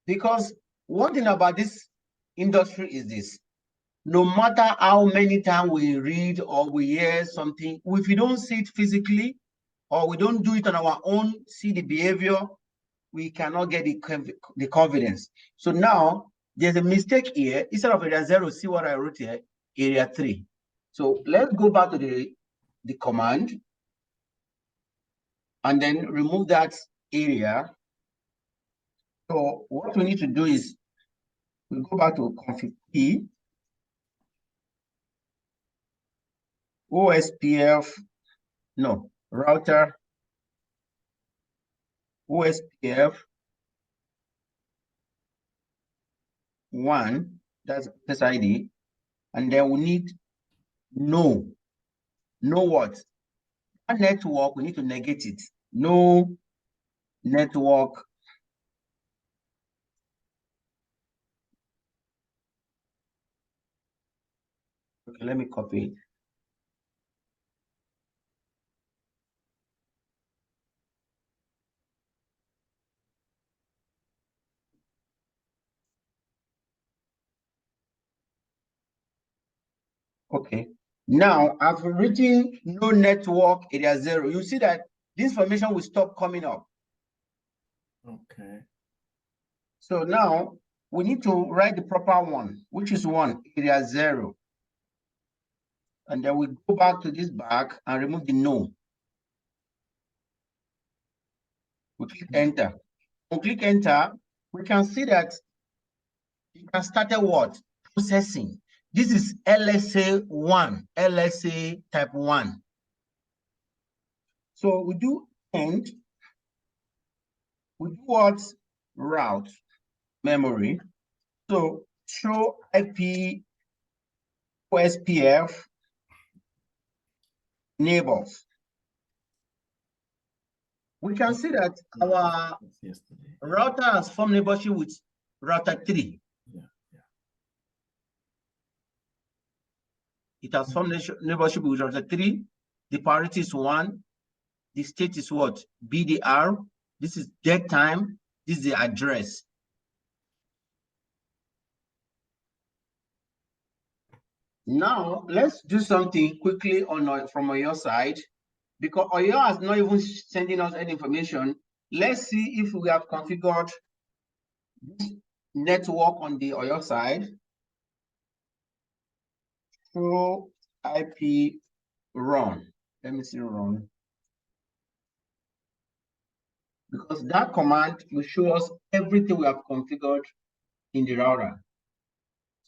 because one thing about this industry is this: no matter how many times we read or we hear something, if we don't see it physically or we don't do it on our own, see the behavior, we cannot get the confidence. So now there's a mistake here. Instead of area 0, see what I wrote here, area 3. So let's go back to the command and then remove that area. So what we need to do is we go back to config P, OSPF, no, router, OSPF 1, that's SID, and then we need no what? That network, we need to negate it. No network. Okay, let me copy it. Okay. Now I've written no network area 0. You see that this information will stop coming up. Okay. So now we need to write the proper one, which is 1, area 0. And then we go back to this back and remove the no. We click enter. We click enter. we can see that it has started what? Processing. This is LSA 1, LSA type 1. So we do end, we do what? Route memory. So show IP OSPF neighbors. We can see that our router has formed neighborship with router 3. It has formed neighborship with router 3. The priority is 1. The state is what? BDR. This is dead time. This is the address. Now, let's do something quickly from your side, because Oyo is not even sending us any information. Let's see if we have configured this network on the Oyo side. So IP run. Let me see run. Because that command will show us everything we have configured in the router.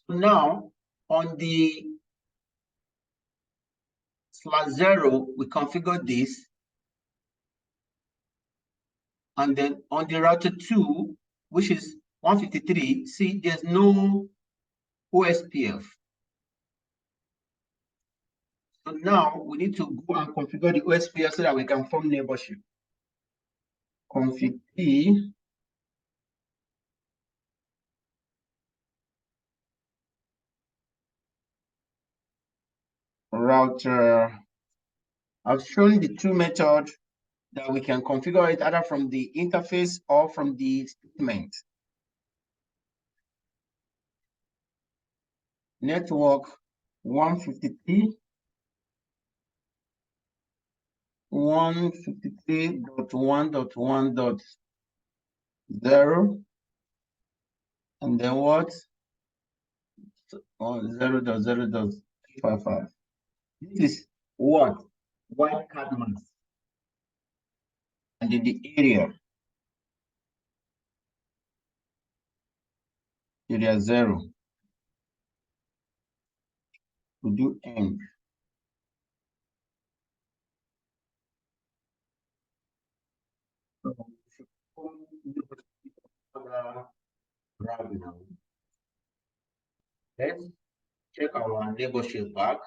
So now on the /0, we configured this. And then on the router 2, which is 153, see, there's no OSPF. So now we need to go and configure the OSPF so that we can form neighborship. Config P router. I've shown the two methods that we can configure it either from the interface or from the statement. Network 153. 153.1.1.0 and then what? 0.0.55. This is what? Wildcard mask. And in the area 0. We do end. Let's check our neighborship back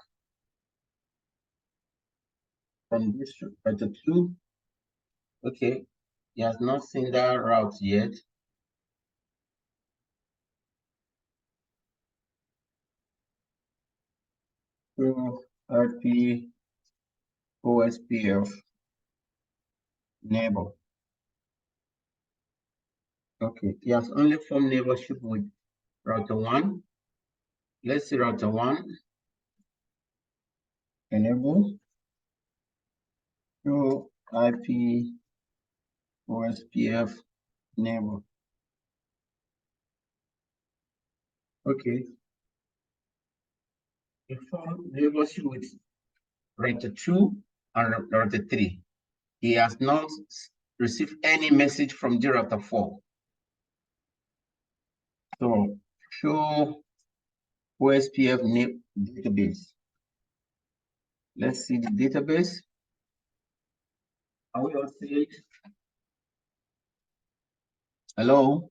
from this router 2. Okay, he has not seen that route yet. So IP OSPF neighbor. Okay, he has only formed neighborship with router 1. Let's see router 1. Enable. Show IP OSPF neighbor. Okay. He formed neighborship with router 2 and router 3. He has not received any message from the router 4. So show OSPF database. Let's see the database. Are we all see it? Hello?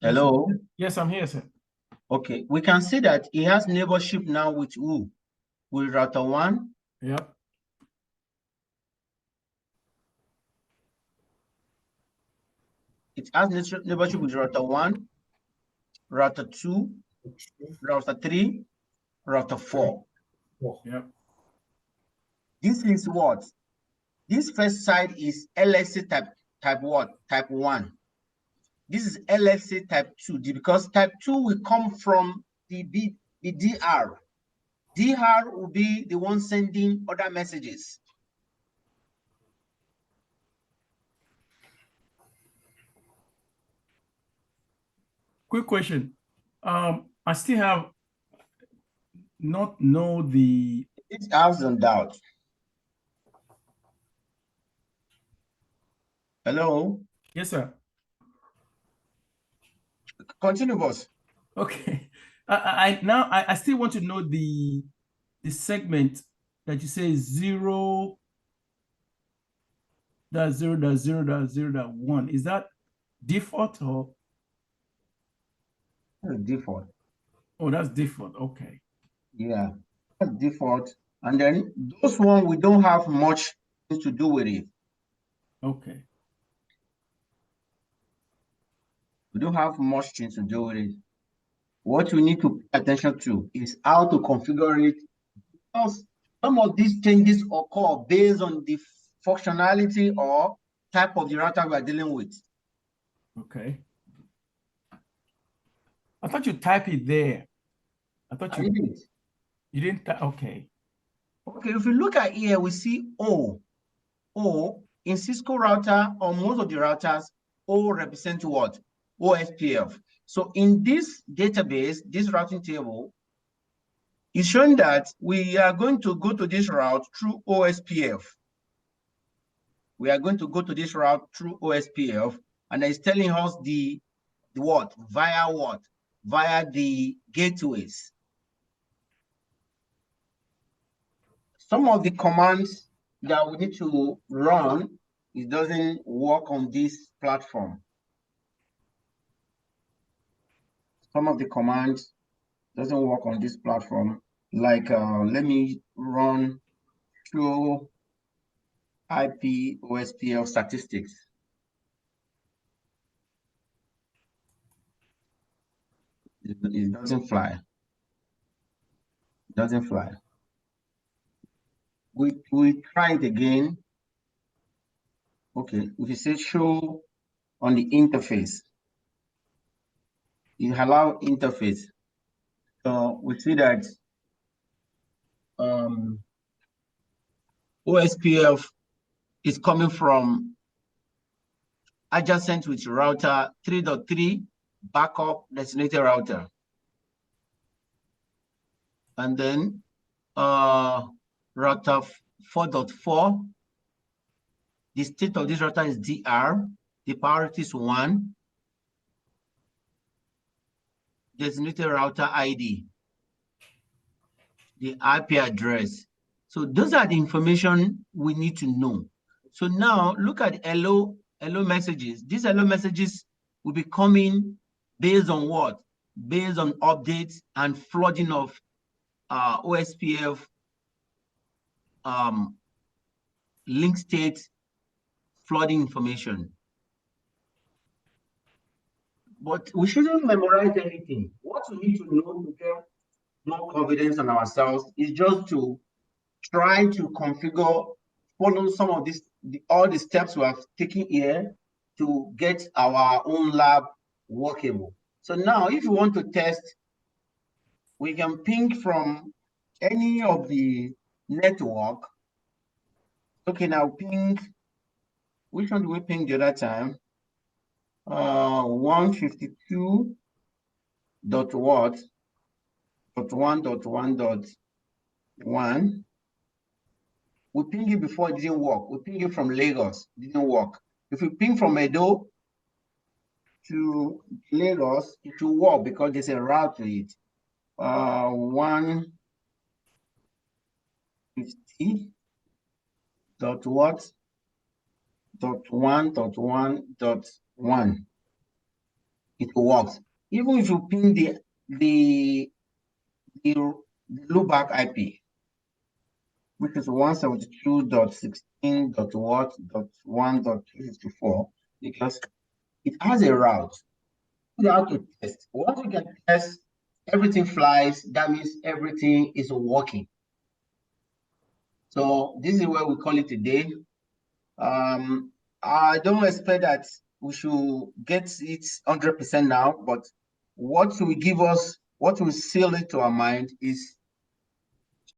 Hello? Yes, I'm here, sir. Okay, we can see that he has neighborship now with who? With router 1. Yep. It has neighborship with router 1, router 2, router 3, router 4. Yep. This is what? This first side is LSA type what? Type 1. This is LSA type 2 because type 2 will come from the DR. DR will be the one sending other messages. Quick question. I still have not know the. It's house and doubt. Hello? Yes, sir. Continue, boss. Okay. I still want to know the segment that you say 0.0.0.0.1. Is that default or? Default. Oh, that's default. Okay. Yeah, that's default. And then those one, we don't have much to do with it. Okay. We don't have much thing to do with it. What we need to pay attention to is how to configure it. Because some of these changes occur based on the functionality or type of the router we are dealing with. Okay. I thought you type it there. I thought I didn't. you didn't. Okay. Okay, if you look at here, we see O. O in Cisco router or most of the routers, O represent what? OSPF. So in this database, this routing table is showing that we are going to go to this route through OSPF. We are going to go to this route through OSPF, and it's telling us the what? Via what? Via the gateways. Some of the commands that we need to run, it doesn't work on this platform. Some of the commands doesn't work on this platform. Like, let me run through IP OSPF statistics. It doesn't fly. It doesn't fly. We try it again. Okay, if you say show on the interface, you allow interface. So we see that OSPF is coming from adjacent with router 3.3 backup designated router. And then router 4.4, the state of this router is DR, the priority is 1, designated router ID, the IP address. So those are the information we need to know. So now look at hello messages. These hello messages will be coming based on what? Based on updates and flooding of OSPF link state flooding information. But we shouldn't memorize anything. What we need to know to get more confidence in ourselves is just to try to configure, follow some of this, all the steps we have taken here to get our own lab workable. So now if you want to test, we can ping from any of the network. Okay, now ping, which one do we ping the other time? 152 dot what? .1.1.1. We ping it before it didn't work. We ping it from Lagos, it didn't work. If we ping from Edo to Lagos, it will work because there's a route to it. 150 dot what? .1.1.1. It works. Even if you ping the loopback IP, which is 172.16.what.1.254, because it has a route. You have to test. Once you can test, everything flies. That means everything is working. So this is where we call it a day. I don't expect that we should get it 100% now, but what will give us, what will seal it to our mind is